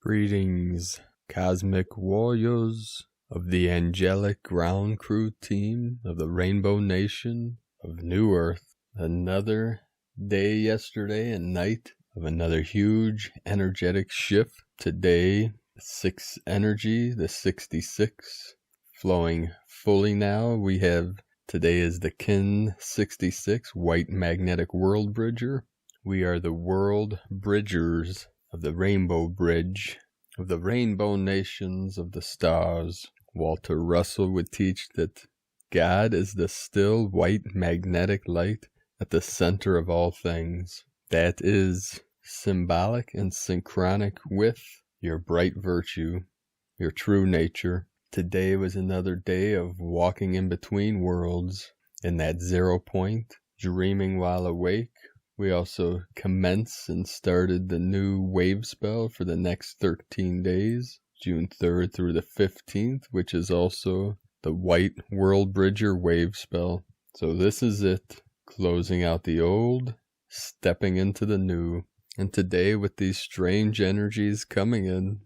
Greetings, cosmic warriors of the angelic ground crew team of the Rainbow Nation of New Earth. Another day yesterday and night of another huge energetic shift. Today, 6 energy, the 66, flowing fully now. Today is the Kin 66, white magnetic Worldbridger. We are the Worldbridgers of the Rainbow Bridge, of the Rainbow Nations of the Stars. Walter Russell would teach that God is the still white magnetic light at the center of all things. That is symbolic and synchronic with your bright virtue, your true nature. Today was another day of walking in between worlds in that 0 point, dreaming while awake. We also commenced and started the new wave spell for the next 13 days, June 3rd through the 15th, which is also the white Worldbridger wave spell. So this is it, closing out the old, stepping into the new. And today with these strange energies coming in,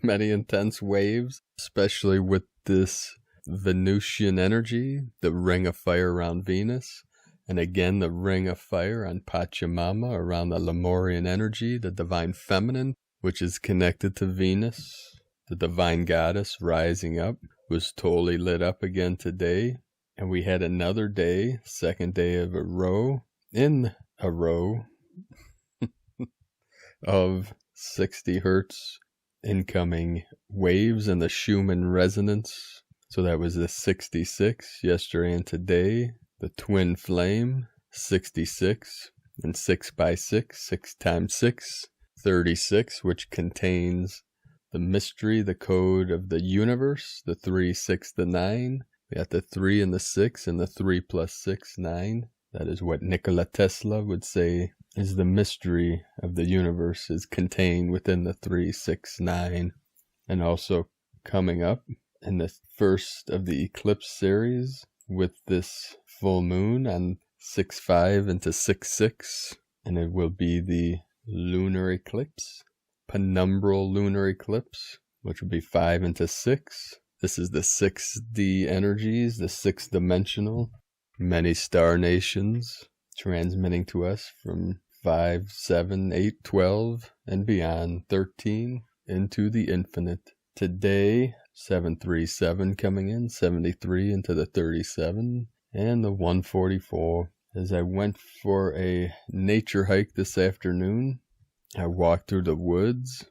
many intense waves, especially with this Venusian energy, the ring of fire around Venus. And again, the ring of fire on Pachamama around the Lemurian energy, the divine feminine, which is connected to Venus, the divine goddess rising up, was totally lit up again today. And we had another day, second day of a row, of 60 hertz incoming waves in the Schumann resonance. So that was the 66 yesterday and today. The twin flame, 66, and 6 by 6, 6 times 6, 36, which contains the mystery, the code of the universe, the 3, 6, the 9. We got the 3 and the 6, and the 3 plus 6, 9. That is what Nikola Tesla would say is the mystery of the universe, is contained within the 3, 6, 9. And also coming up in the first of the Eclipse series with this full moon on 6-5 into 6-6, and it will be the lunar eclipse, penumbral lunar eclipse, which will be 5 into 6. This is the 6D energies, the 6th dimensional, many star nations transmitting to us from 5, 7, 8, 12, and beyond, 13 into the infinite. Today, 737 coming in, 73 into the 37, and the 144. As I went for a nature hike this afternoon, I walked through the woods,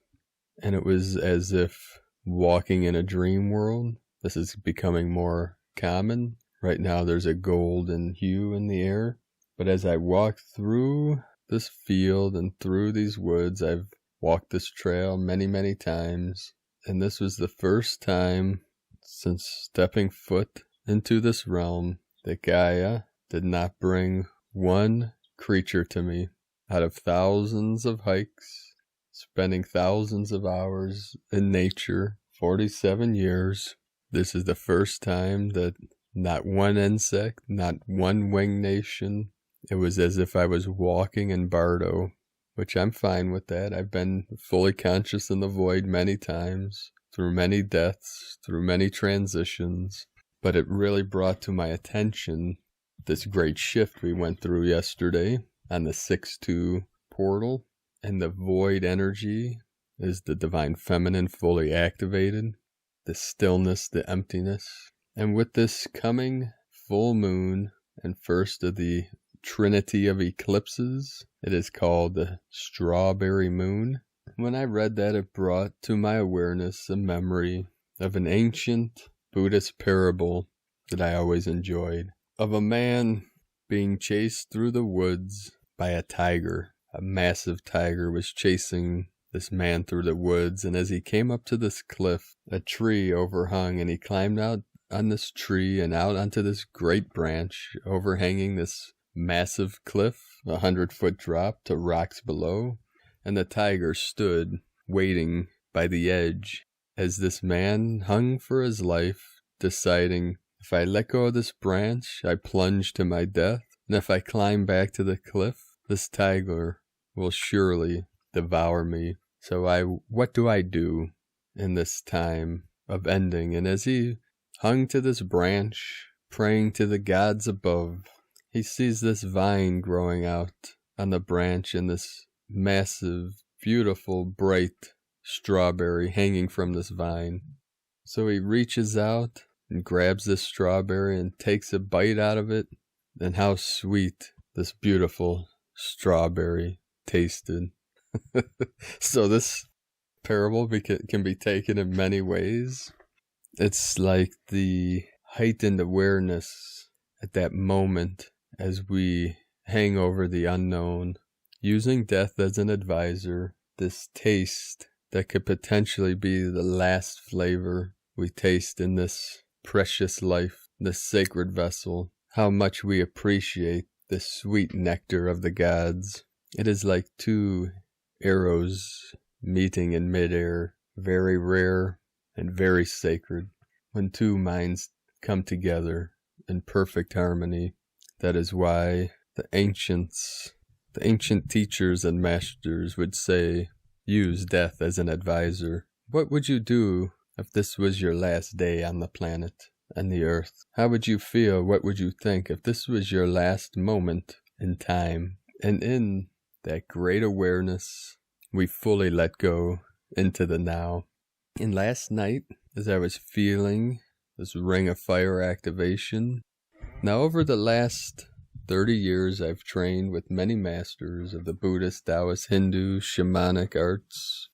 and it was as if walking in a dream world. This is becoming more common. Right now there's a golden hue in the air. But as I walked through this field and through these woods, I've walked this trail many, many times. And this was the first time since stepping foot into this realm that Gaia did not bring one creature to me. Out of thousands of hikes, spending thousands of hours in nature, 47 years, this is the first time that not one insect, not one winged nation. It was as if I was walking in Bardo, which I'm fine with that. I've been fully conscious in the void many times, through many deaths, through many transitions. But it really brought to my attention this great shift we went through yesterday on the 6-2 portal. And the void energy is the divine feminine fully activated, the stillness, the emptiness. And with this coming full moon and first of the trinity of eclipses, it is called the strawberry moon. When I read that, it brought to my awareness a memory of an ancient Buddhist parable that I always enjoyed, of a man being chased through the woods by a tiger. A massive tiger was chasing this man through the woods, and as he came up to this cliff, a tree overhung, and he climbed out on this tree and out onto this great branch overhanging this massive cliff, 100-foot drop to rocks below. And the tiger stood waiting by the edge as this man hung for his life, deciding, if I let go of this branch, I plunge to my death, and if I climb back to the cliff, this tiger will surely devour me. So what do I do in this time of ending? And as he hung to this branch, praying to the gods above, he sees this vine growing out on the branch and this massive, beautiful, bright strawberry hanging from this vine. So he reaches out and grabs this strawberry and takes a bite out of it. And how sweet this beautiful strawberry tasted. So this parable can be taken in many ways. It's like the heightened awareness at that moment as we hang over the unknown, using death as an advisor, this taste that could potentially be the last flavor we taste in this precious life, this sacred vessel. How much we appreciate the sweet nectar of the gods. It is like two arrows meeting in midair, very rare and very sacred. When two minds come together in perfect harmony, that is why the ancient teachers and masters would say, use death as an advisor. What would you do if this was your last day on the planet and the earth? How would you feel? What would you think if this was your last moment in time? And in that great awareness, we fully let go into the now. And last night, as I was feeling this ring of fire activation, now over the last 30 years, I've trained with many masters of the Buddhist, Taoist, Hindu, shamanic arts.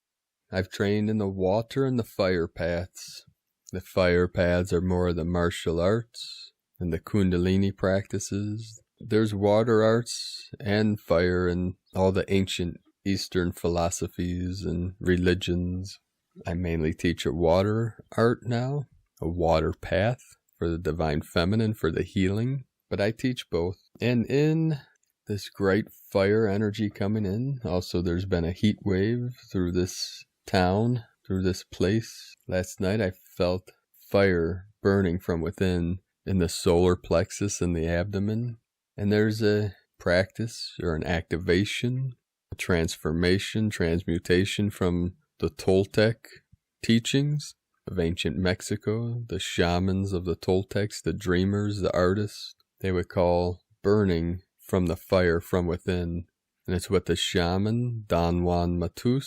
I've trained in the water and the fire paths. The fire paths are more of the martial arts and the Kundalini practices. There's water arts and fire and all the ancient Eastern philosophies and religions. I mainly teach a water art now, a water path for the divine feminine, for the healing. But I teach both. And in this great fire energy coming in, also there's been a heat wave through this town, through this place. Last night I felt fire burning from within in the solar plexus in the abdomen. And there's a practice or an activation, a transformation, transmutation from the Toltec teachings of ancient Mexico, the shamans of the Toltecs, the dreamers, the artists. They would call burning from the fire from within. And it's what the shaman, Don Juan Matus,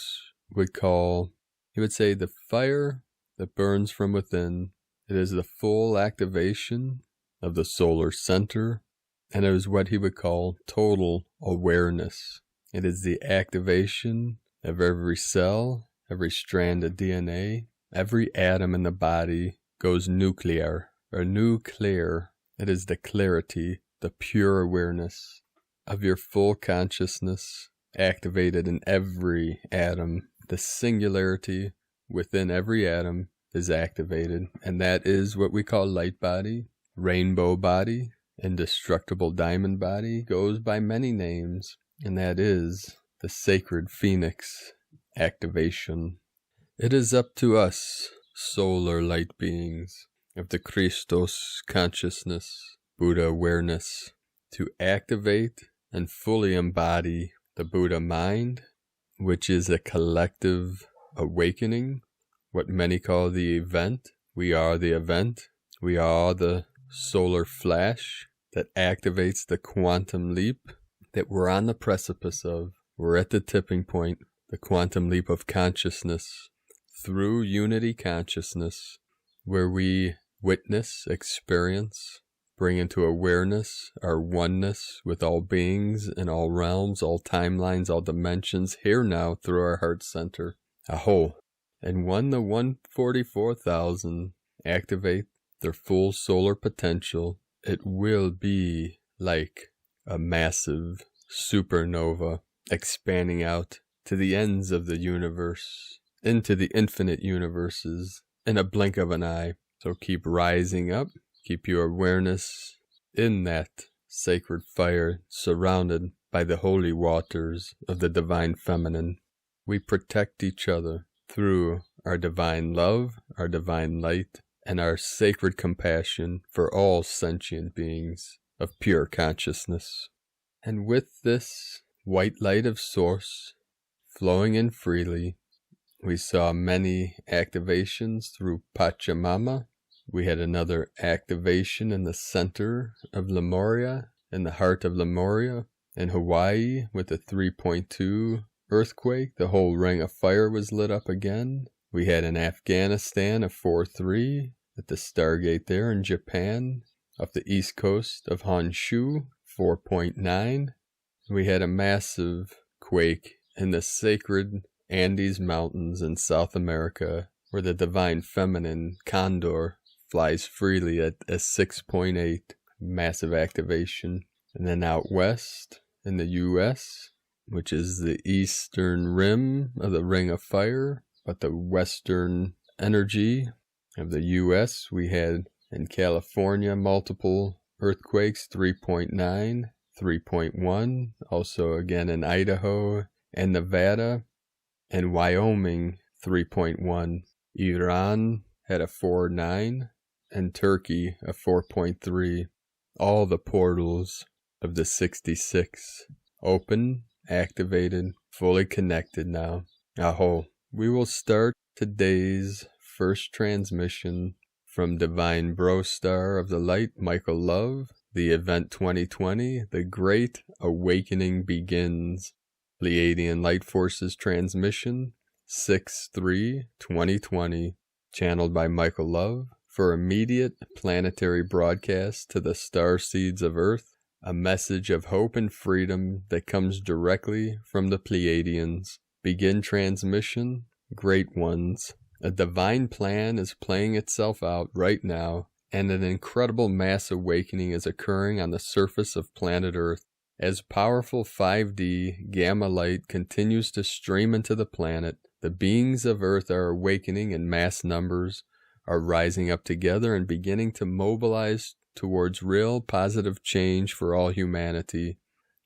would call, he would say, the fire that burns from within. It is the full activation of the solar center, and it is what he would call total awareness. It is the activation of every cell, every strand of DNA, every atom in the body goes nuclear, or nuclear. It is the clarity, the pure awareness of your full consciousness activated in every atom. The singularity within every atom is activated, and that is what we call light body, rainbow body, indestructible diamond body, goes by many names, and that is the sacred phoenix activation. It is up to us, solar light beings of the Christos consciousness, Buddha awareness, to activate and fully embody the Buddha mind, which is a collective awakening, what many call the event. We are the event. We are the solar flash that activates the quantum leap that we're on the precipice of. We're at the tipping point, the quantum leap of consciousness through unity consciousness, where we witness, experience, bring into awareness our oneness with all beings in all realms, all timelines, all dimensions, here now through our heart center. Aho. And when the 144,000 activate their full solar potential, it will be like a massive supernova expanding out to the ends of the universe, into the infinite universes, in a blink of an eye. So keep rising up, keep your awareness in that sacred fire, surrounded by the holy waters of the divine feminine. We protect each other through our divine love, our divine light, and our sacred compassion for all sentient beings of pure consciousness. And with this white light of source flowing in freely, We saw many activations through Pachamama. We had another activation in the center of Lemuria, in the heart of Lemuria, in Hawaii, with a 3.2 earthquake. The whole ring of fire was lit up again. We had in Afghanistan a 4.3 at the Stargate there in Japan, off the east coast of Honshu, 4.9. We had a massive quake in the sacred Andes Mountains in South America, where the divine feminine condor flies freely at a 6.8, massive activation. And then out west in the U.S., which is the eastern rim of the Ring of Fire, but the western energy of the U.S., we had in California multiple earthquakes, 3.9, 3.1, also again in Idaho and Nevada, and Wyoming, 3.1. Iran had a 4.9, and Turkey a 4.3. All the portals of the 66 open, activated, fully connected now. Aho. We will start today's first transmission from Divine Bro Star of the Light, Michael Love, the event 2020, The Great Awakening Begins. Pleiadian Light Forces transmission 6/3/2020, channeled by Michael Love, for immediate planetary broadcast to the star seeds of Earth, a message of hope and freedom that comes directly from the Pleiadians. Begin transmission, Great Ones. A divine plan is playing itself out right now, and an incredible mass awakening is occurring on the surface of planet Earth. As powerful 5D gamma light continues to stream into the planet, the beings of Earth are awakening in mass numbers, are rising up together and beginning to mobilize towards real positive change for all humanity.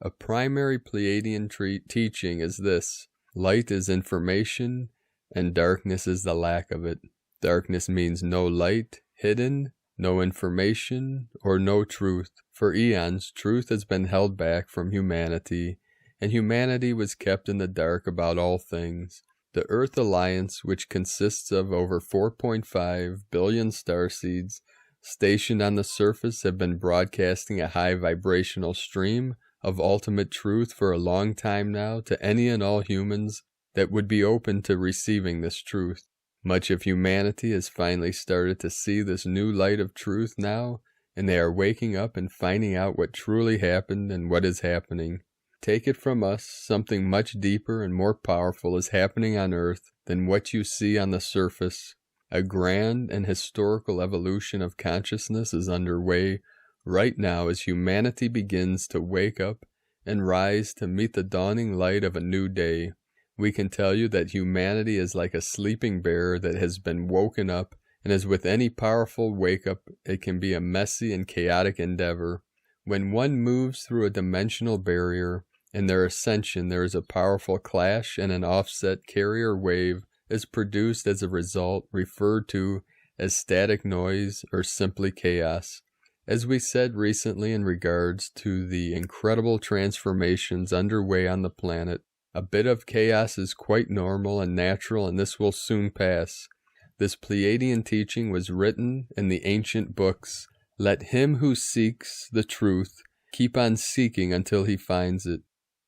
A primary Pleiadian teaching is this: light is information, and darkness is the lack of it. Darkness means no light, hidden, no information, or no truth. For eons, truth has been held back from humanity, and humanity was kept in the dark about all things. The Earth Alliance, which consists of over 4.5 billion starseeds stationed on the surface, have been broadcasting a high vibrational stream of ultimate truth for a long time now to any and all humans that would be open to receiving this truth. Much of humanity has finally started to see this new light of truth now, and they are waking up and finding out what truly happened and what is happening. Take it from us, something much deeper and more powerful is happening on Earth than what you see on the surface. A grand and historical evolution of consciousness is underway right now as humanity begins to wake up and rise to meet the dawning light of a new day. We can tell you that humanity is like a sleeping bear that has been woken up, and as with any powerful wake-up, it can be a messy and chaotic endeavor. When one moves through a dimensional barrier, in their ascension there is a powerful clash, and an offset carrier wave is produced as a result, referred to as static noise or simply chaos. As we said recently in regards to the incredible transformations underway on the planet, a bit of chaos is quite normal and natural, and this will soon pass. This Pleiadian teaching was written in the ancient books. Let him who seeks the truth keep on seeking until he finds it.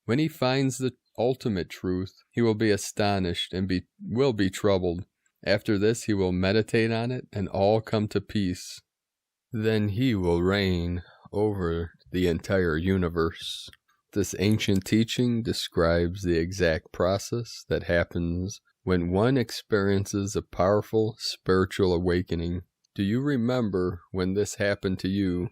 When he finds the ultimate truth, he will be astonished and will be troubled. After this, he will meditate on it, and all come to peace. Then he will reign over the entire universe. This ancient teaching describes the exact process that happens when one experiences a powerful spiritual awakening. Do you remember when this happened to you?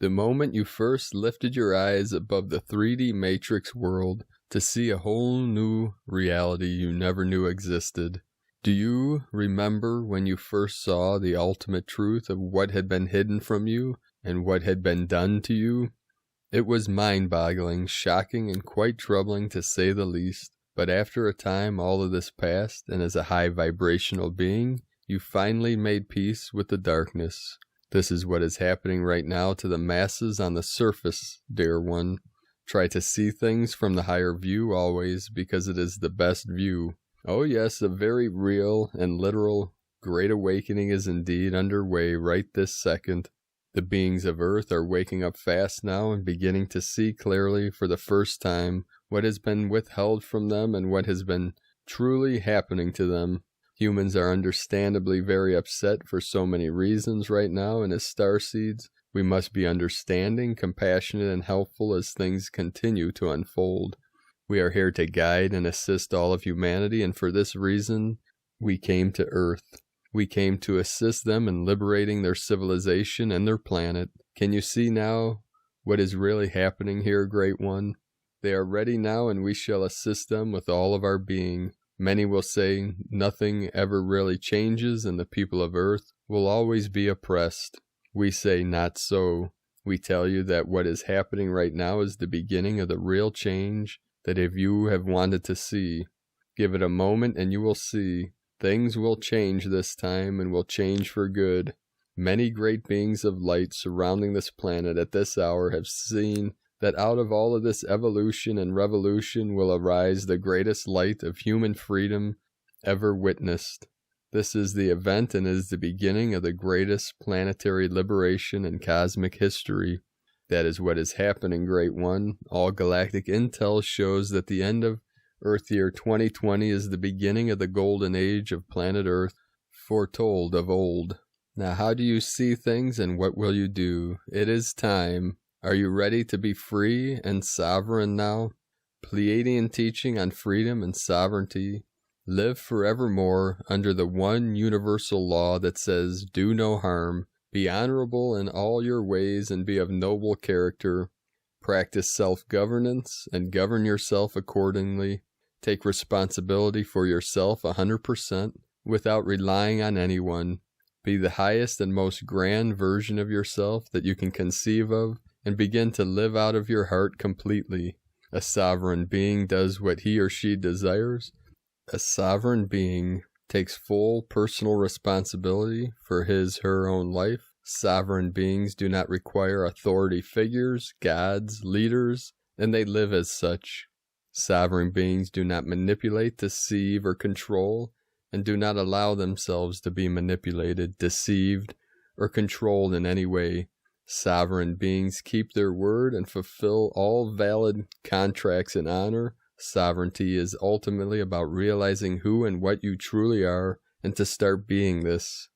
The moment you first lifted your eyes above the 3D matrix world to see a whole new reality you never knew existed. Do you remember when you first saw the ultimate truth of what had been hidden from you and what had been done to you? It was mind-boggling, shocking, and quite troubling to say the least. But after a time, all of this passed, and as a high-vibrational being, you finally made peace with the darkness. This is what is happening right now to the masses on the surface, dear one. Try to see things from the higher view always, because it is the best view. Oh yes, a very real and literal great awakening is indeed underway right this second. The beings of Earth are waking up fast now and beginning to see clearly for the first time what has been withheld from them and what has been truly happening to them. Humans are understandably very upset for so many reasons right now, and as starseeds, we must be understanding, compassionate, and helpful as things continue to unfold. We are here to guide and assist all of humanity, and for this reason, we came to Earth. We came to assist them in liberating their civilization and their planet. Can you see now what is really happening here, Great One? They are ready now, and we shall assist them with all of our being. Many will say nothing ever really changes, and the people of Earth will always be oppressed. We say not so. We tell you that what is happening right now is the beginning of the real change that if you have wanted to see. Give it a moment and you will see. Things will change this time and will change for good. Many great beings of light surrounding this planet at this hour have seen that out of all of this evolution and revolution will arise the greatest light of human freedom ever witnessed. This is the event and is the beginning of the greatest planetary liberation in cosmic history. That is what is happening, Great One. All galactic intel shows that the end of Earth year 2020 is the beginning of the golden age of planet Earth, foretold of old. Now, how do you see things and what will you do? It is time. Are you ready to be free and sovereign now? Pleiadian teaching on freedom and sovereignty. Live forevermore under the one universal law that says, do no harm. Be honorable in all your ways and be of noble character. Practice self-governance and govern yourself accordingly. Take responsibility for yourself 100% without relying on anyone. Be the highest and most grand version of yourself that you can conceive of and begin to live out of your heart completely. A sovereign being does what he or she desires. A sovereign being takes full personal responsibility for his/her own life. Sovereign beings do not require authority figures, gods, leaders, and they live as such. Sovereign beings do not manipulate, deceive, or control, and do not allow themselves to be manipulated, deceived, or controlled in any way. Sovereign beings keep their word and fulfill all valid contracts in honor. Sovereignty is ultimately about realizing who and what you truly are and to start being this.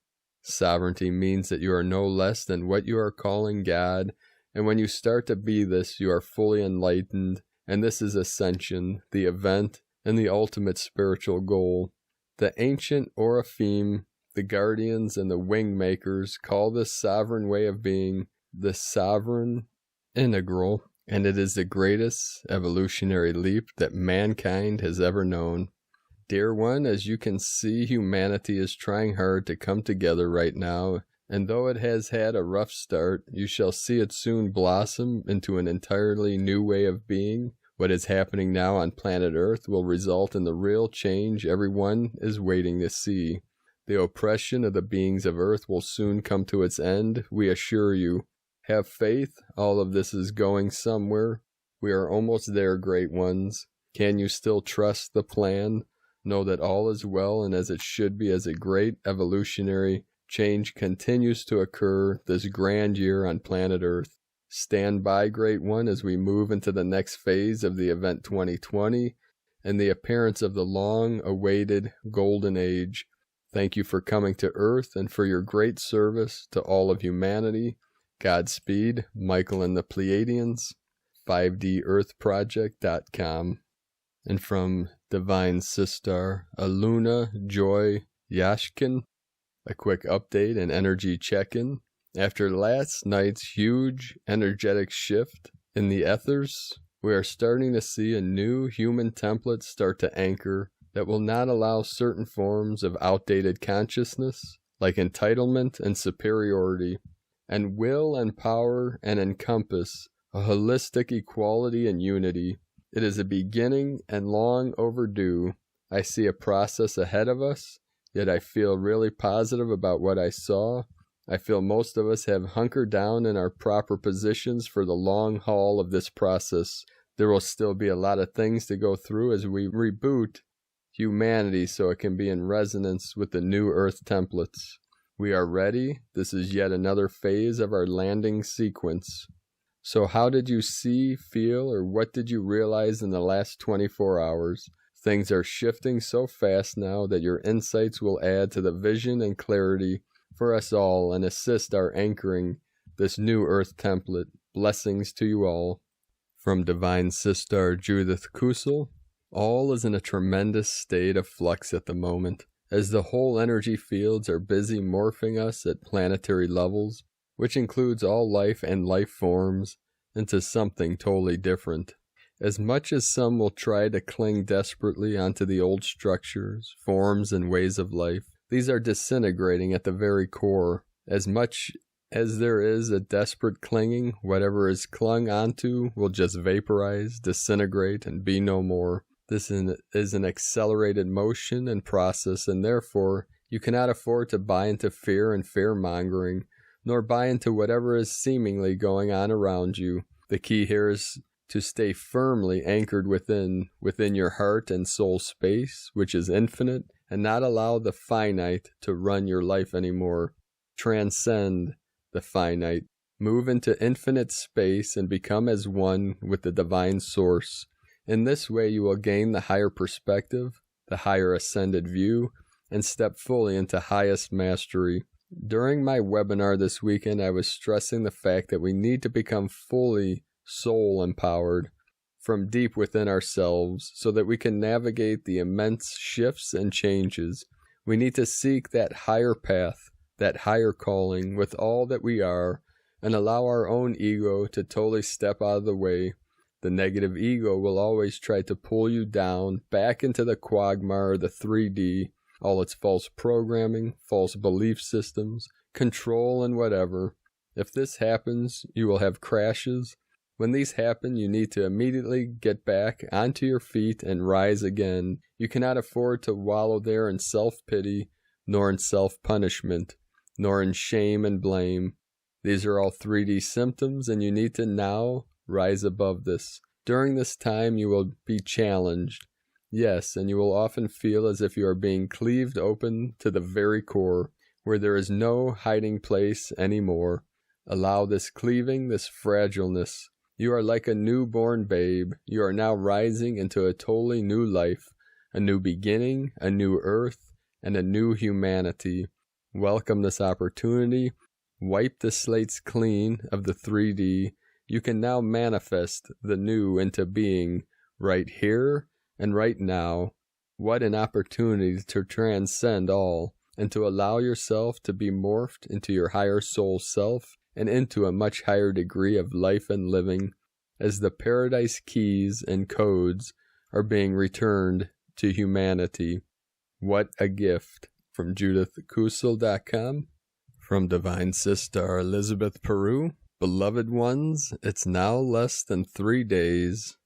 Sovereignty means that you are no less than what you are calling God, and when you start to be this, you are fully enlightened, and this is ascension, the event, and the ultimate spiritual goal. The ancient Oraphim, the guardians, and the wing makers call this sovereign way of being the sovereign integral, and it is the greatest evolutionary leap that mankind has ever known. Dear one, as you can see, humanity is trying hard to come together right now, and though it has had a rough start, you shall see it soon blossom into an entirely new way of being. What is happening now on planet Earth will result in the real change everyone is waiting to see. The oppression of the beings of Earth will soon come to its end, we assure you. Have faith, all of this is going somewhere. We are almost there, great ones. Can you still trust the plan? Know that all is well and as it should be as a great evolutionary change continues to occur this grand year on planet Earth. Stand by, great one, as we move into the next phase of the event 2020 and the appearance of the long-awaited golden age. Thank you for coming to Earth and for your great service to all of humanity. Godspeed, Michael and the Pleiadians, 5dearthproject.com. And from Divine Sister Aluna Joy Yashkin, a quick update and energy check-in. After last night's huge energetic shift in the ethers, we are starting to see a new human template start to anchor that will not allow certain forms of outdated consciousness, like entitlement and superiority, and will and power and encompass a holistic equality and unity. It is a beginning and long overdue. I see a process ahead of us, yet I feel really positive about what I saw. I feel most of us have hunkered down in our proper positions for the long haul of this process. There will still be a lot of things to go through as we reboot humanity, so it can be in resonance with the new Earth templates. We are ready. This is yet another phase of our landing sequence. So how did you see, feel, or what did you realize in the last 24 hours? Things are shifting so fast now that your insights will add to the vision and clarity for us all and assist our anchoring this new Earth template. Blessings to you all. From Divine Sister Judith Kusel. All is in a tremendous state of flux at the moment, as the whole energy fields are busy morphing us at planetary levels, which includes all life and life forms, into something totally different. As much as some will try to cling desperately onto the old structures, forms, and ways of life, these are disintegrating at the very core. As much as there is a desperate clinging, whatever is clung onto will just vaporize, disintegrate, and be no more. This is an accelerated motion and process, and therefore you cannot afford to buy into fear and fear-mongering, nor buy into whatever is seemingly going on around you. The key here is to stay firmly anchored within your heart and soul space, which is infinite, and not allow the finite to run your life anymore. Transcend the finite. Move into infinite space and become as one with the divine source. In this way, you will gain the higher perspective, the higher ascended view, and step fully into highest mastery. During my webinar this weekend, I was stressing the fact that we need to become fully soul-empowered from deep within ourselves so that we can navigate the immense shifts and changes. We need to seek that higher path, that higher calling with all that we are, and allow our own ego to totally step out of the way. The negative ego will always try to pull you down, back into the quagmire, the 3D, all its false programming, false belief systems, control, and whatever. If this happens, you will have crashes. When these happen, you need to immediately get back onto your feet and rise again. You cannot afford to wallow there in self-pity, nor in self-punishment, nor in shame and blame. These are all 3D symptoms, and you need to now rise above this. During this time, you will be challenged. Yes, and you will often feel as if you are being cleaved open to the very core, where there is no hiding place anymore. Allow this cleaving, this fragileness. You are like a newborn babe. You are now rising into a totally new life, a new beginning, a new earth, and a new humanity. Welcome this opportunity. Wipe the slates clean of the 3D. You can now manifest the new into being right here and right now. What an opportunity to transcend all and to allow yourself to be morphed into your higher soul self and into a much higher degree of life and living as the paradise keys and codes are being returned to humanity. What a gift. From JudithKusel.com. From Divine Sister Elizabeth Peru. Beloved ones, it's now less than 3 days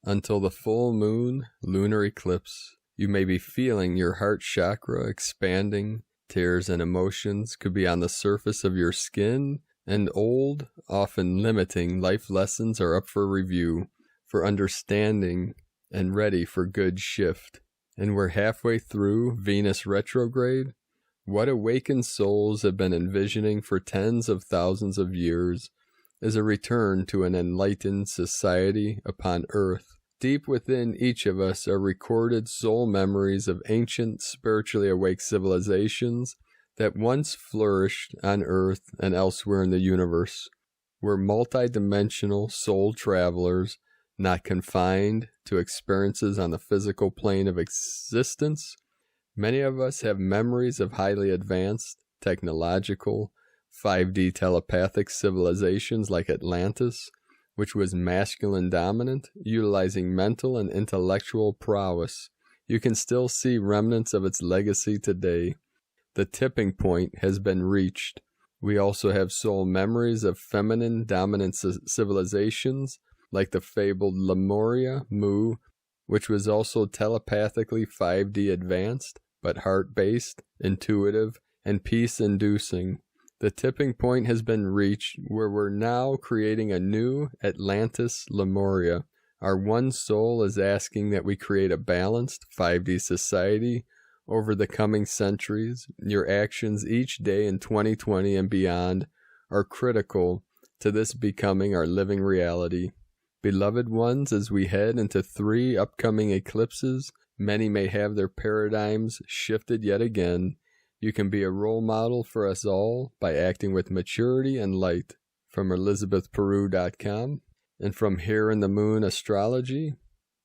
until the full moon lunar eclipse. You may be feeling your heart chakra expanding. Tears and emotions could be on the surface of your skin, and old, often limiting life lessons are up for review, for understanding, and ready for good shift. And we're halfway through Venus retrograde. What awakened souls have been envisioning for tens of thousands of years is a return to an enlightened society upon Earth. Deep within each of us are recorded soul memories of ancient, spiritually awake civilizations that once flourished on Earth and elsewhere in the universe. We're multidimensional soul travelers, not confined to experiences on the physical plane of existence. Many of us have memories of highly advanced, technological, 5D telepathic civilizations like Atlantis, which was masculine dominant, utilizing mental and intellectual prowess. You can still see remnants of its legacy today. The tipping point has been reached. We also have soul memories of feminine dominant civilizations like the fabled Lemuria, Mu, which was also telepathically 5D advanced, but heart-based, intuitive, and peace-inducing. The tipping point has been reached where we're now creating a new Atlantis Lemuria, Our one soul is asking that we create a balanced 5D society over the coming centuries. Your actions each day in 2020 and beyond are critical to this becoming our living reality. Beloved ones, as we head into 3 upcoming eclipses, many may have their paradigms shifted yet again. You can be a role model for us all by acting with maturity and light. From ElizabethPeru.com and from Here in the Moon Astrology,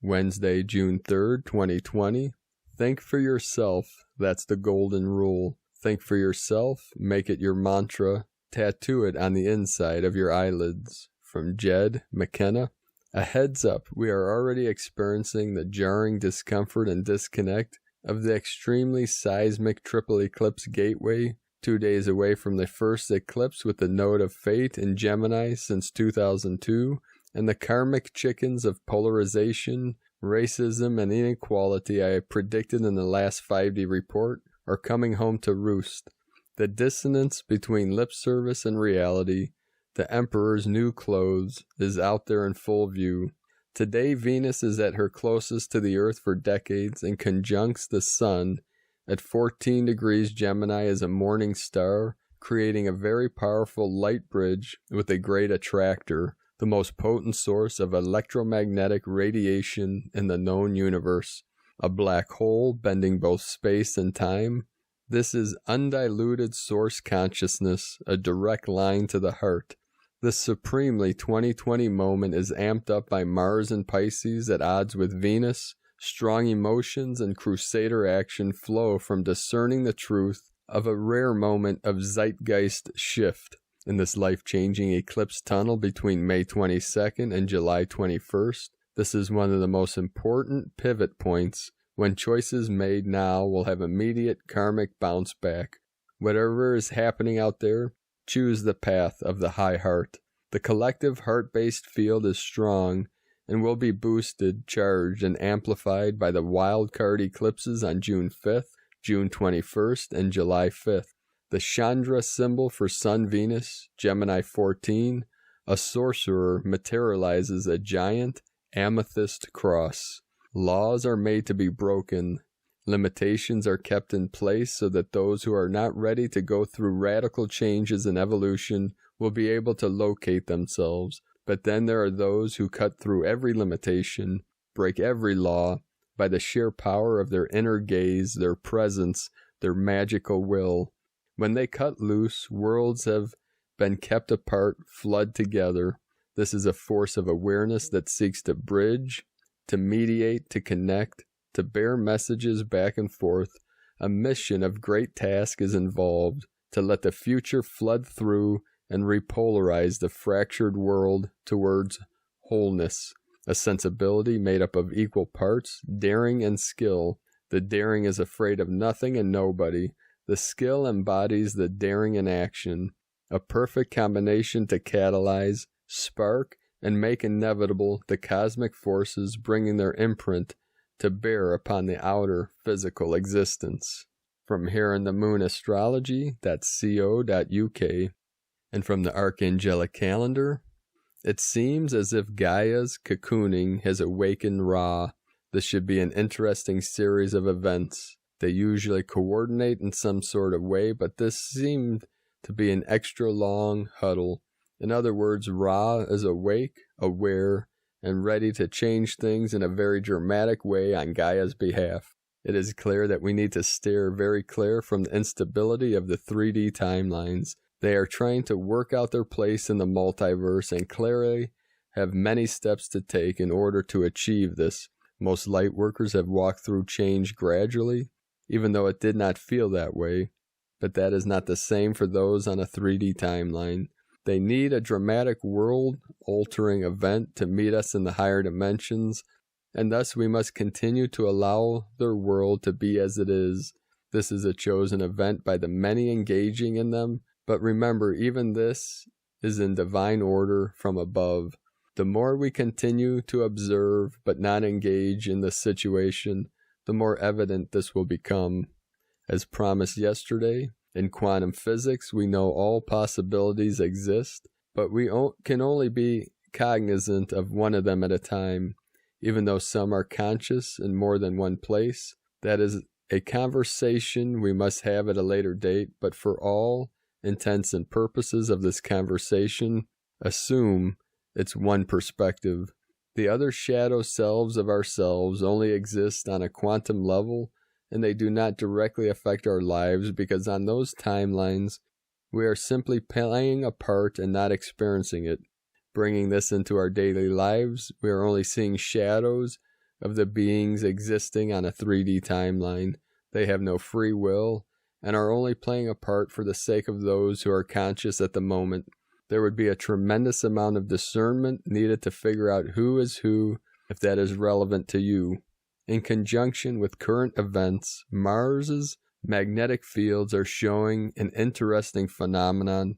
Wednesday, June 3rd, 2020. Think for yourself. That's the golden rule. Think for yourself. Make it your mantra. Tattoo it on the inside of your eyelids. From Jed McKenna. A heads up, we are already experiencing the jarring discomfort and disconnect of the extremely seismic triple eclipse gateway, 2 days away from the first eclipse with the node of fate in Gemini since 2002, and the karmic chickens of polarization, racism, and inequality I predicted in the last 5D report are coming home to roost. The dissonance between lip service and reality, the Emperor's new clothes, is out there in full view. Today, Venus is at her closest to the Earth for decades and conjuncts the Sun at 14 degrees Gemini as a morning star, creating a very powerful light bridge with a great attractor, the most potent source of electromagnetic radiation in the known universe, a black hole bending both space and time. This is undiluted source consciousness, a direct line to the heart. This supremely 2020 moment is amped up by Mars and Pisces at odds with Venus. Strong emotions and crusader action flow from discerning the truth of a rare moment of zeitgeist shift in this life-changing eclipse tunnel between May 22nd and July 21st. This is one of the most important pivot points when choices made now will have immediate karmic bounce back. Whatever is happening out there, choose the path of the high heart. The collective heart-based field is strong and will be boosted, charged, and amplified by the wild card eclipses on June 5th, June 21st, and July 5th. The Chandra symbol for Sun-Venus, Gemini 14, a sorcerer materializes a giant amethyst cross. Laws are made to be broken. Limitations are kept in place so that those who are not ready to go through radical changes in evolution will be able to locate themselves. But then there are those who cut through every limitation, break every law, by the sheer power of their inner gaze, their presence, their magical will. When they cut loose, worlds have been kept apart, flood together. This is a force of awareness that seeks to bridge, to mediate, to connect, to bear messages back and forth. A mission of great task is involved, to let the future flood through and repolarize the fractured world towards wholeness. A sensibility made up of equal parts, daring and skill. The daring is afraid of nothing and nobody. The skill embodies the daring in action. A perfect combination to catalyze, spark, and make inevitable the cosmic forces bringing their imprint to bear upon the outer physical existence. From Here in the Moon Astrology.co.uk and from the Archangelic Calendar, it seems as if Gaia's cocooning has awakened Ra. This should be an interesting series of events. They usually coordinate in some sort of way, but this seemed to be an extra long huddle. In other words, Ra is awake, aware, and ready to change things in a very dramatic way on Gaia's behalf. It is clear that we need to steer very clear from the instability of the 3D timelines. They are trying to work out their place in the multiverse and clearly have many steps to take in order to achieve this. Most light workers have walked through change gradually, even though it did not feel that way. But that is not the same for those on a 3D timeline. They need a dramatic world-altering event to meet us in the higher dimensions, and thus we must continue to allow their world to be as it is. This is a chosen event by the many engaging in them, but remember, even this is in divine order from above. The more we continue to observe but not engage in this situation, the more evident this will become. As promised yesterday, in quantum physics, we know all possibilities exist, but we can only be cognizant of one of them at a time. even though some are conscious in more than one place. That is a conversation we must have at a later date, but for all intents and purposes of this conversation, assume it's one perspective. The other shadow selves of ourselves only exist on a quantum level, and they do not directly affect our lives because on those timelines, we are simply playing a part and not experiencing it. Bringing this into our daily lives, we are only seeing shadows of the beings existing on a 3D timeline. They have no free will and are only playing a part for the sake of those who are conscious at the moment. There would be a tremendous amount of discernment needed to figure out who is who, if that is relevant to you. In conjunction with current events, Mars's magnetic fields are showing an interesting phenomenon,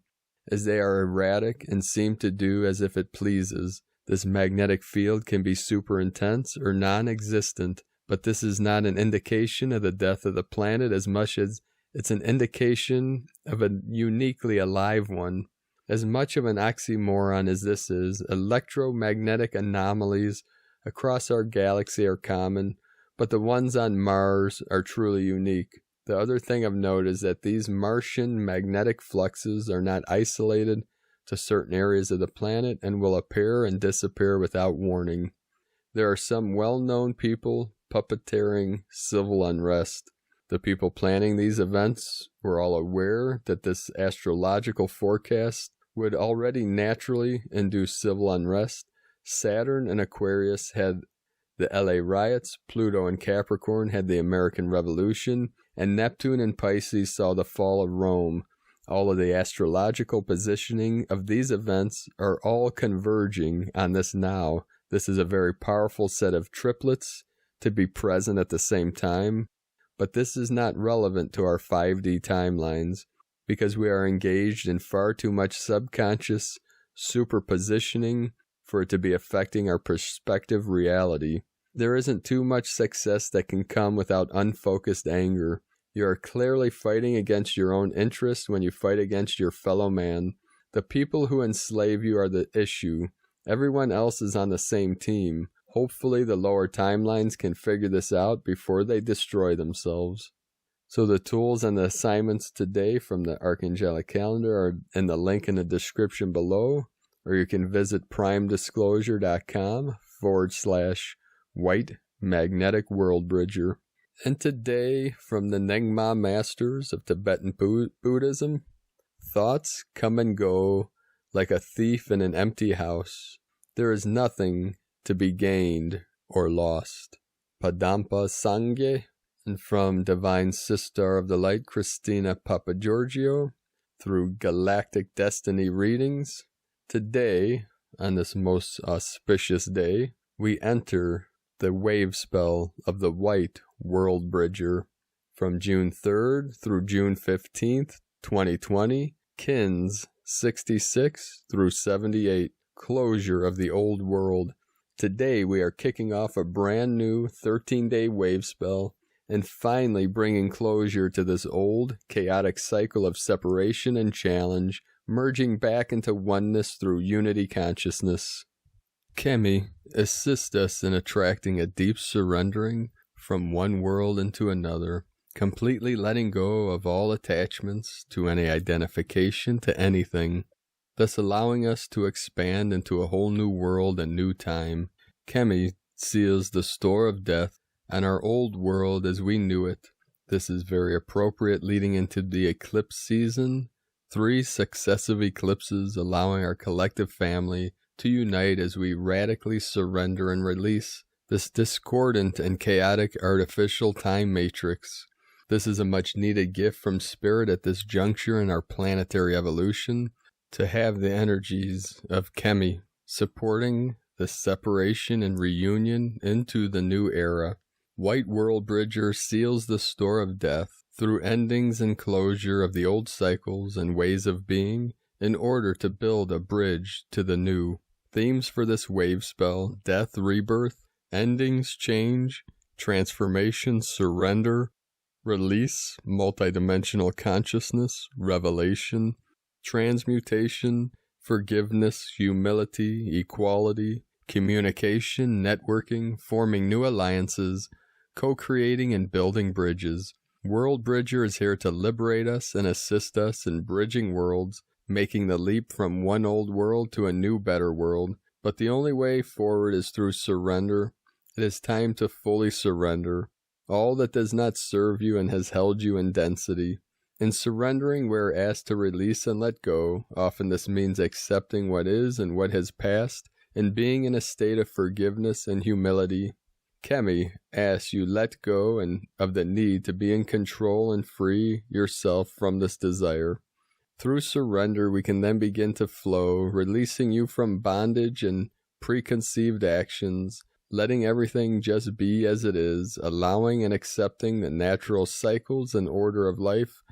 as they are erratic and seem to do as if it pleases. This magnetic field can be super intense or non-existent, but this is not an indication of the death of the planet as much as it's an indication of a uniquely alive one. As much of an oxymoron as this is, electromagnetic anomalies across our galaxy are common, but the ones on Mars are truly unique. The other thing of note is that these Martian magnetic fluxes are not isolated to certain areas of the planet and will appear and disappear without warning. There are some well-known people puppeteering civil unrest. The people planning these events were all aware that this astrological forecast would already naturally induce civil unrest. Saturn and Aquarius had the LA riots, Pluto and Capricorn had the American Revolution, and Neptune and Pisces saw the fall of Rome. All of the astrological positioning of these events are all converging on this now. This is a very powerful set of triplets to be present at the same time, but this is not relevant to our 5D timelines because we are engaged in far too much subconscious superpositioning for it to be affecting our perspective reality. There isn't too much success that can come without unfocused anger. You are clearly fighting against your own interests when you fight against your fellow man. The people who enslave you are the issue. Everyone else is on the same team. Hopefully the lower timelines can figure this out before they destroy themselves. So the tools and the assignments today from the Archangelic Calendar are in the link in the description below, or you can visit primedisclosure.com/white magnetic Worldbridger. And today, from the Nyingma masters of Tibetan Buddhism, thoughts come and go like a thief in an empty house. There is nothing to be gained or lost. Padampa Sangye. And from Divine Sister of the Light, Christina Papagiorgio, through Galactic Destiny Readings, today, on this most auspicious day, we enter the wave spell of the White Worldbridger from June 3rd through June 15th, 2020, Kins 66 through 78, closure of the old world. Today we are kicking off a brand new 13-day wave spell and finally bringing closure to this old, chaotic cycle of separation and challenge, merging back into oneness through unity consciousness. Kemi, assist us in attracting a deep surrendering from one world into another, completely letting go of all attachments to any identification to anything, thus allowing us to expand into a whole new world and new time. Kemi seals the store of death on our old world as we knew it. This is very appropriate leading into the eclipse season. 3 successive eclipses allowing our collective family to unite as we radically surrender and release this discordant and chaotic artificial time matrix. This is a much needed gift from Spirit at this juncture in our planetary evolution, to have the energies of Kemi supporting the separation and reunion into the new era. White Worldbridger seals the store of death through endings and closure of the old cycles and ways of being in order to build a bridge to the new. Themes for this wave spell: death, rebirth, endings, change, transformation, surrender, release, multidimensional consciousness, revelation, transmutation, forgiveness, humility, equality, communication, networking, forming new alliances, co-creating and building bridges. Worldbridger is here to liberate us and assist us in bridging worlds, making the leap from one old world to a new, better world. But the only way forward is through surrender. It is time to fully surrender all that does not serve you and has held you in density. In surrendering, we are asked to release and let go. Often this means accepting what is and what has passed, and being in a state of forgiveness and humility. Kemi asks you let go of the need to be in control and free yourself from this desire. Through surrender, we can then begin to flow, releasing you from bondage and preconceived actions, letting everything just be as it is, allowing and accepting the natural cycles and order of life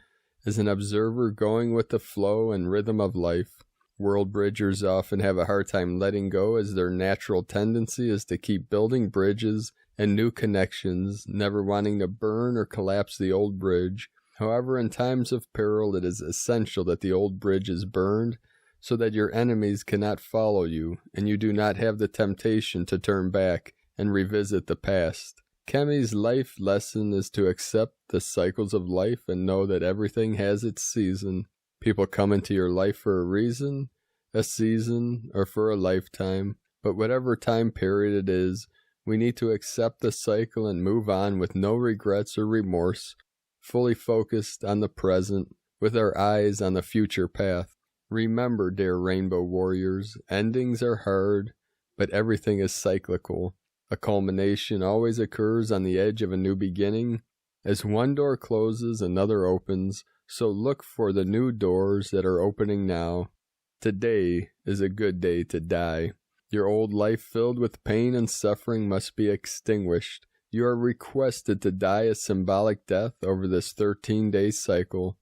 as an observer going with the flow and rhythm of life. Worldbridgers often have a hard time letting go, as their natural tendency is to keep building bridges and new connections, never wanting to burn or collapse the old bridge. However, in times of peril, it is essential that the old bridge is burned so that your enemies cannot follow you and you do not have the temptation to turn back and revisit the past. Kemi's life lesson is to accept the cycles of life and know that everything has its season. People come into your life for a reason, a season, or for a lifetime. But whatever time period it is, we need to accept the cycle and move on with no regrets or remorse, fully focused on the present, with our eyes on the future path. Remember, dear Rainbow Warriors, endings are hard, but everything is cyclical. A culmination always occurs on the edge of a new beginning. As one door closes, another opens, so look for the new doors that are opening now. Today is a good day to die. Your old life filled with pain and suffering must be extinguished. You are requested to die a symbolic death over this 13-day cycle.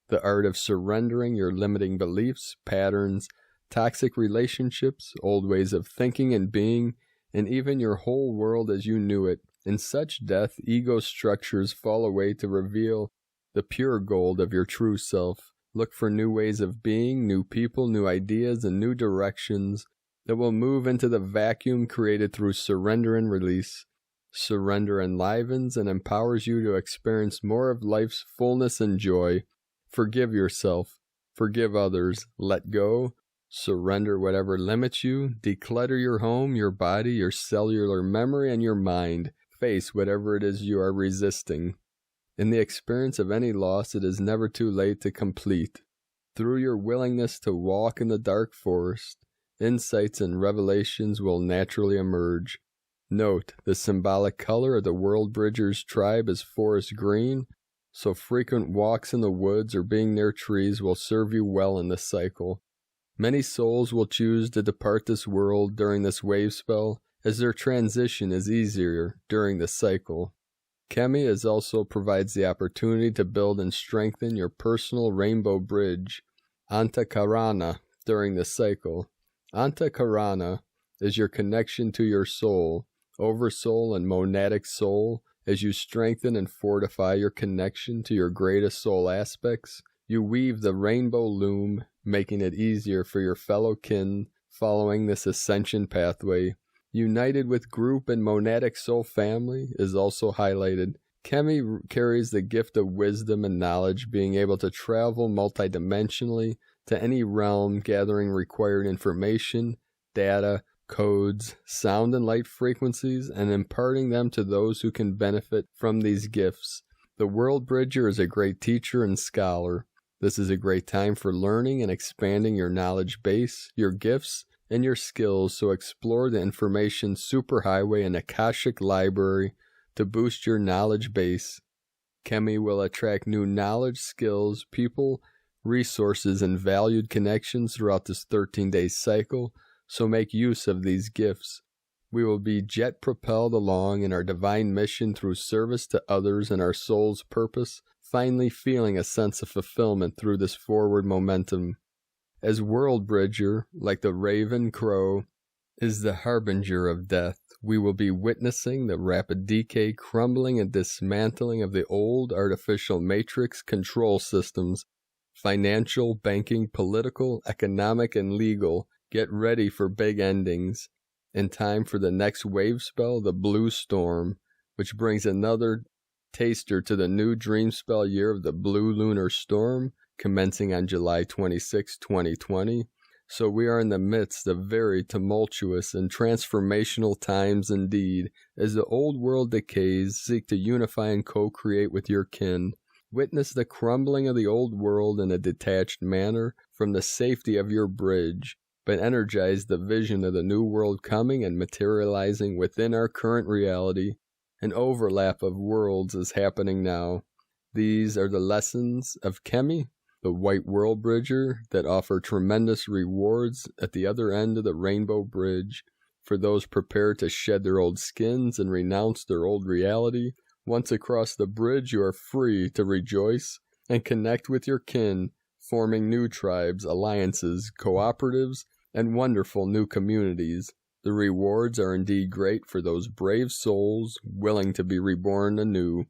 The art of surrendering your limiting beliefs, patterns, toxic relationships, old ways of thinking and being, and even your whole world as you knew it. In such death, ego structures fall away to reveal the pure gold of your true self. Look for new ways of being, new people, new ideas, and new directions that will move into the vacuum created through surrender and release. Surrender enlivens and empowers you to experience more of life's fullness and joy. Forgive yourself. Forgive others. Let go. Surrender whatever limits you. Declutter your home, your body, your cellular memory, and your mind. Face whatever it is you are resisting. In the experience of any loss, it is never too late to complete. Through your willingness to walk in the dark forest, insights and revelations will naturally emerge. Note, the symbolic color of the Worldbridger's tribe is forest green, so frequent walks in the woods or being near trees will serve you well in this cycle. Many souls will choose to depart this world during this wave spell, as their transition is easier during the cycle. Kemi also provides the opportunity to build and strengthen your personal rainbow bridge, Antakarana, during the cycle. Antakarana is your connection to your soul, oversoul and monadic soul. As you strengthen and fortify your connection to your greatest soul aspects, you weave the rainbow loom, making it easier for your fellow kin following this ascension pathway. United with group and monadic soul family is also highlighted. Kemi carries the gift of wisdom and knowledge, being able to travel multidimensionally to any realm, gathering required information, data, codes, sound and light frequencies, and imparting them to those who can benefit from these gifts. The Worldbridger is a great teacher and scholar. This is a great time for learning and expanding your knowledge base, your gifts, and your skills, so explore the information superhighway and Akashic library to boost your knowledge base. Kemi will attract new knowledge, skills, people, resources, and valued connections throughout this 13-day cycle, so make use of these gifts. We will be jet-propelled along in our divine mission through service to others and our soul's purpose, finally feeling a sense of fulfillment through this forward momentum. As Worldbridger, like the raven crow, is the harbinger of death, we will be witnessing the rapid decay, crumbling, and dismantling of the old artificial matrix control systems, financial, banking, political, economic, and legal. Get ready for big endings. in time for the next wave spell, the Blue Storm, which brings another taster to the new dream spell year of the Blue Lunar Storm, commencing on July 26, 2020. So we are in the midst of very tumultuous and transformational times indeed, as the old world decays. Seek to unify and co-create with your kin. Witness the crumbling of the old world in a detached manner from the safety of your bridge, but energize the vision of the new world coming and materializing within our current reality. An overlap of worlds is happening now. These are the lessons of Chemi, the white Worldbridger, that offer tremendous rewards at the other end of the rainbow bridge for those prepared to shed their old skins and renounce their old reality. Once across the bridge, you are free to rejoice and connect with your kin, forming new tribes, alliances, cooperatives, and wonderful new communities. The rewards are indeed great for those brave souls willing to be reborn anew.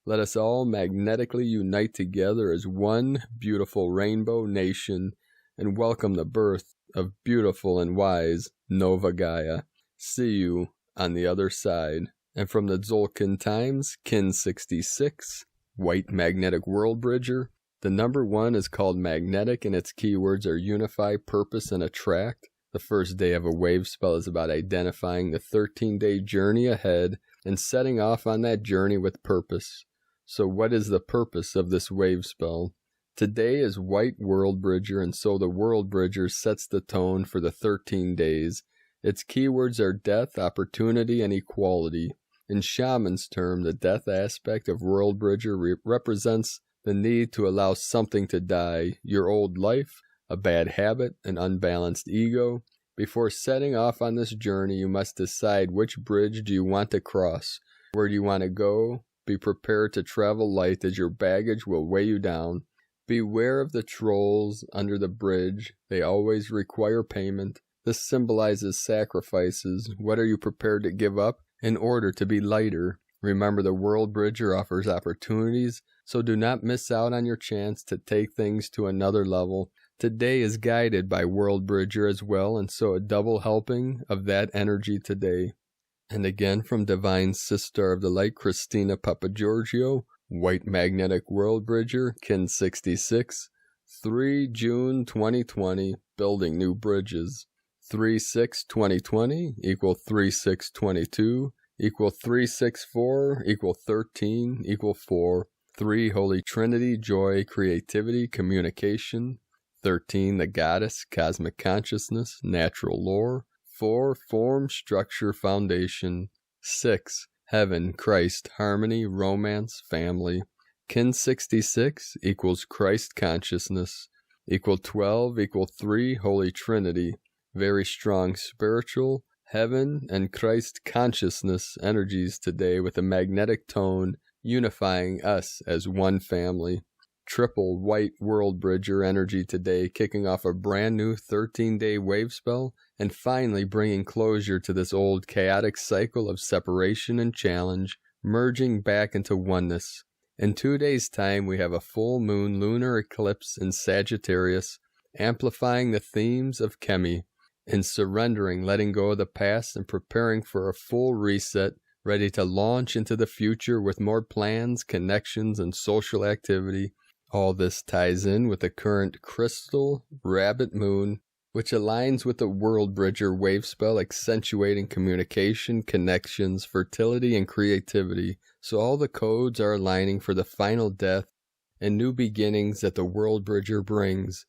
Let us all magnetically unite together as one beautiful rainbow nation and welcome the birth of beautiful and wise Nova Gaia. See you on the other side. And from the Tzolk'in Times, Kin 66, White Magnetic Worldbridger. The number 1 is called magnetic, and its keywords are unify, purpose, and attract. The first day of a wave spell is about identifying the 13-day journey ahead and setting off on that journey with purpose. So what is the purpose of this wave spell? Today is White Worldbridger, and so the Worldbridger sets the tone for the 13 days. Its keywords are death, opportunity, and equality. In shaman's term, the death aspect of Worldbridger represents the need to allow something to die, your old life, a bad habit, an unbalanced ego. Before setting off on this journey, you must decide which bridge do you want to cross. Where do you want to go? Be prepared to travel light, as your baggage will weigh you down. Beware of the trolls under the bridge. They always require payment. This symbolizes sacrifices. What are you prepared to give up in order to be lighter? Remember, the Worldbridger offers opportunities, so do not miss out on your chance to take things to another level. Today is guided by Worldbridger as well, and so a double helping of that energy today. And again from Divine Sister of the Light, Christina Papagiorgio, White Magnetic Worldbridger, Kin 66, 3 June 2020, Building New Bridges. 3-6-2020 equal 3-6-22 equal 3-6-4 equal 13 equal 4. 3 Holy Trinity, joy, creativity, communication. 13 the Goddess, cosmic consciousness, natural lore. 4 form, structure, foundation. 6 heaven, Christ, harmony, romance, family. Kin 66 equals Christ consciousness. Equal 12 equal 3 Holy Trinity. Very strong spiritual, heaven, and Christ consciousness energies today with a magnetic tone unifying us as one family. Triple White Worldbridger energy today, kicking off a brand new 13-day wave spell and finally bringing closure to this old chaotic cycle of separation and challenge, merging back into oneness. In 2 days' time, we have a full moon lunar eclipse in Sagittarius, amplifying the themes of Chemi. In surrendering, letting go of the past, and preparing for a full reset, ready to launch into the future with more plans, connections, and social activity. All this ties in with the current crystal rabbit moon, which aligns with the Worldbridger wave spell, accentuating communication, connections, fertility, and creativity. So all the codes are aligning for the final death and new beginnings that the Worldbridger brings.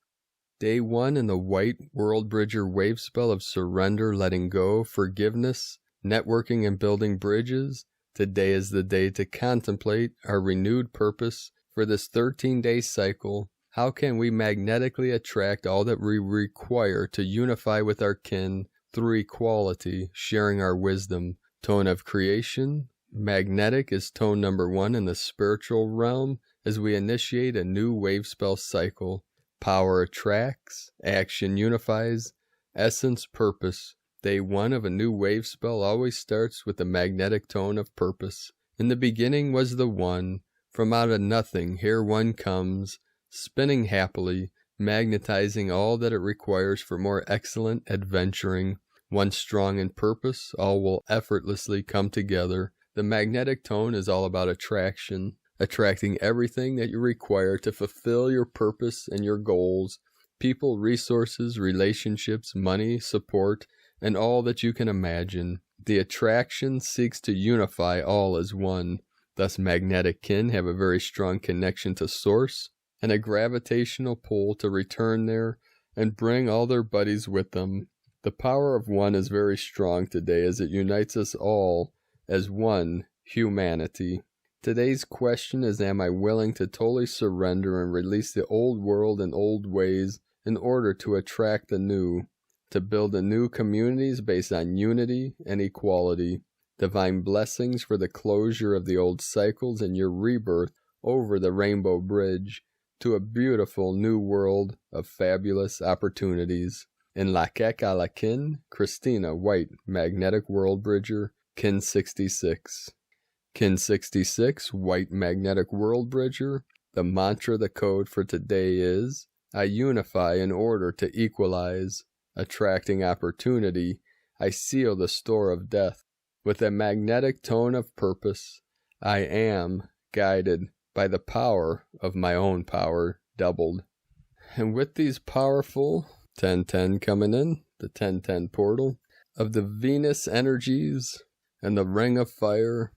Day 1 in the White Worldbridger wave spell of surrender, letting go, forgiveness, networking, and building bridges. Today is the day to contemplate our renewed purpose for this 13-day cycle. How can we magnetically attract all that we require to unify with our kin through equality, sharing our wisdom? Tone of creation. Magnetic is tone number 1 in the spiritual realm as we initiate a new wave spell cycle. Power attracts, action unifies, essence purpose. Day 1 of a new wave spell always starts with the magnetic tone of purpose. In the beginning was the One. From out of nothing, here One comes, spinning happily, magnetizing all that it requires for more excellent adventuring. One strong in purpose, all will effortlessly come together. The magnetic tone is all about attraction, attracting everything that you require to fulfill your purpose and your goals. People, resources, relationships, money, support, and all that you can imagine. The attraction seeks to unify all as one. Thus, magnetic kin have a very strong connection to source and a gravitational pull to return there and bring all their buddies with them. The power of one is very strong today as it unites us all as one humanity. Today's question is, am I willing to totally surrender and release the old world and old ways in order to attract the new, to build a new communities based on unity and equality? Divine blessings for the closure of the old cycles and your rebirth over the rainbow bridge to a beautiful new world of fabulous opportunities. In Lakek ala Kin, Christina White, Magnetic Worldbridger, Kin 66. Kin 66, White Magnetic Worldbridger. The mantra, the code for today is, I unify in order to equalize. Attracting opportunity, I seal the store of death. With a magnetic tone of purpose, I am guided by the power of my own power doubled. And with these powerful 1010 coming in, the 1010 portal of the Venus energies and the ring of fire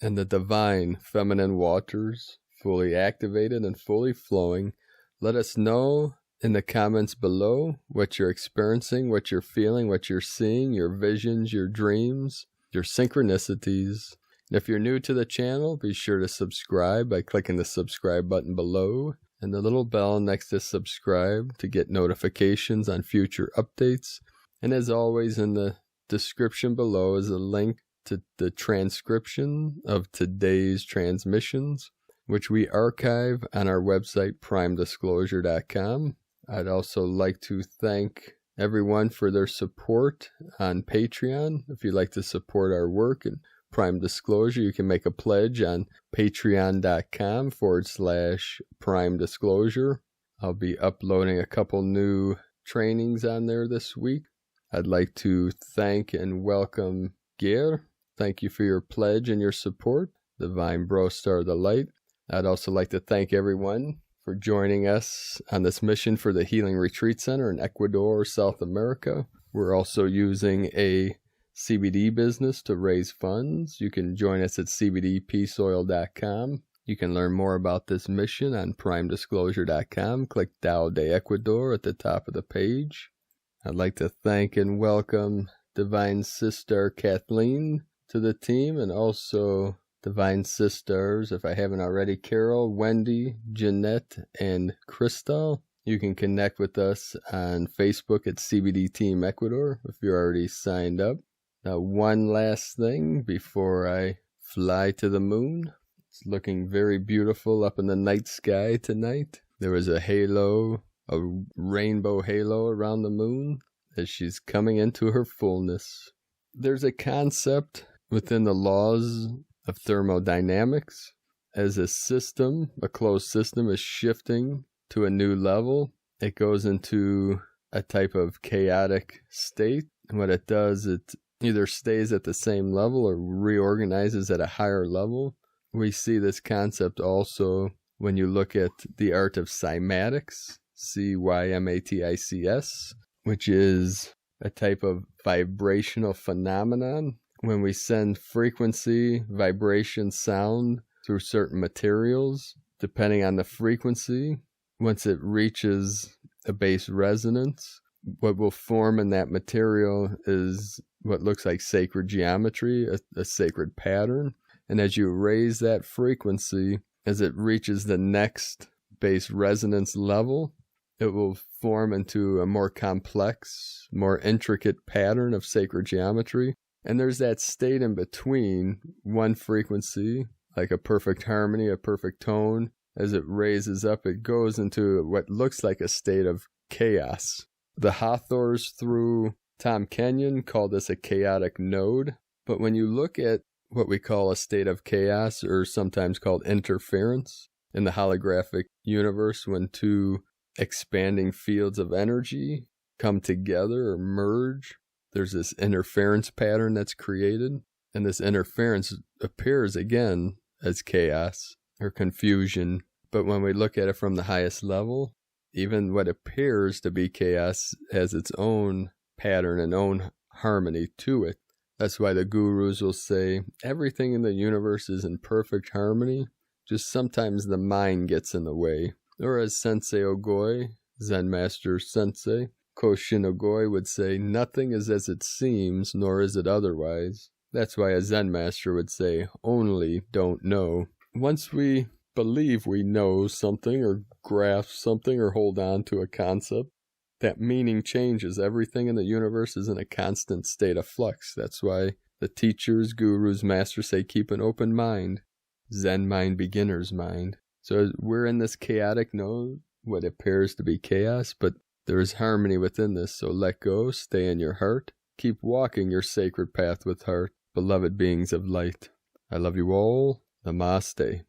and the divine feminine waters fully activated and fully flowing, let us know in the comments below what you're experiencing, what you're feeling, what you're seeing, your visions, your dreams, your synchronicities. And if you're new to the channel, be sure to subscribe by clicking the subscribe button below and the little bell next to subscribe to get notifications on future updates. And as always, in the description below is a link to the transcription of today's transmissions, which we archive on our website, primedisclosure.com. I'd also like to thank everyone for their support on Patreon. If you'd like to support our work and Prime Disclosure, you can make a pledge on patreon.com/Prime Disclosure. I'll be uploading a couple new trainings on there this week. I'd like to thank and welcome Gear. Thank you for your pledge and your support. Divine Bro Star of the Light. I'd also like to thank everyone for joining us on this mission for the Healing Retreat Center in Ecuador, South America. We're also using a CBD business to raise funds. You can join us at cbdpeaceoil.com. You can learn more about this mission on primedisclosure.com. Click Tao de Ecuador at the top of the page. I'd like to thank and welcome Divine Sister Kathleen to the team, and also Divine Sisters, if I haven't already, Carol, Wendy, Jeanette, and Crystal. You can connect with us on Facebook at CBD Team Ecuador if you're already signed up. Now, one last thing before I fly to the moon. It's looking very beautiful up in the night sky tonight. There was a halo, a rainbow halo around the moon as she's coming into her fullness. There's a concept within the laws of thermodynamics as a system, a closed system, is shifting to a new level. It goes into a type of chaotic state, and what it does, it either stays at the same level or reorganizes at a higher level. We see this concept also when you look at the art of cymatics, cymatics, which is a type of vibrational phenomenon. When we send frequency, vibration, sound through certain materials, depending on the frequency, once it reaches a base resonance, what will form in that material is what looks like sacred geometry, a sacred pattern. And as you raise that frequency, as it reaches the next base resonance level, it will form into a more complex, more intricate pattern of sacred geometry. And there's that state in between one frequency, like a perfect harmony, a perfect tone. As it raises up, it goes into what looks like a state of chaos. The Hathors through Tom Kenyon call this a chaotic node. But when you look at what we call a state of chaos, or sometimes called interference, in the holographic universe, when two expanding fields of energy come together or merge, there's this interference pattern that's created, and this interference appears again as chaos or confusion. But when we look at it from the highest level, even what appears to be chaos has its own pattern and own harmony to it. That's why the gurus will say everything in the universe is in perfect harmony, just sometimes the mind gets in the way. Or as Sensei Ogoi, Zen Master Sensei Koshin Ogoi would say, nothing is as it seems, nor is it otherwise. That's why a Zen Master would say, only don't know. Once we believe we know something or grasp something or hold on to a concept, that meaning changes. Everything in the universe is in a constant state of flux. That's why the teachers, gurus, masters say keep an open mind. Zen mind, beginner's mind. So we're in this chaotic node, what appears to be chaos, but there is harmony within this. So let go, stay in your heart. Keep walking your sacred path with heart, beloved beings of light. I love you all. Namaste.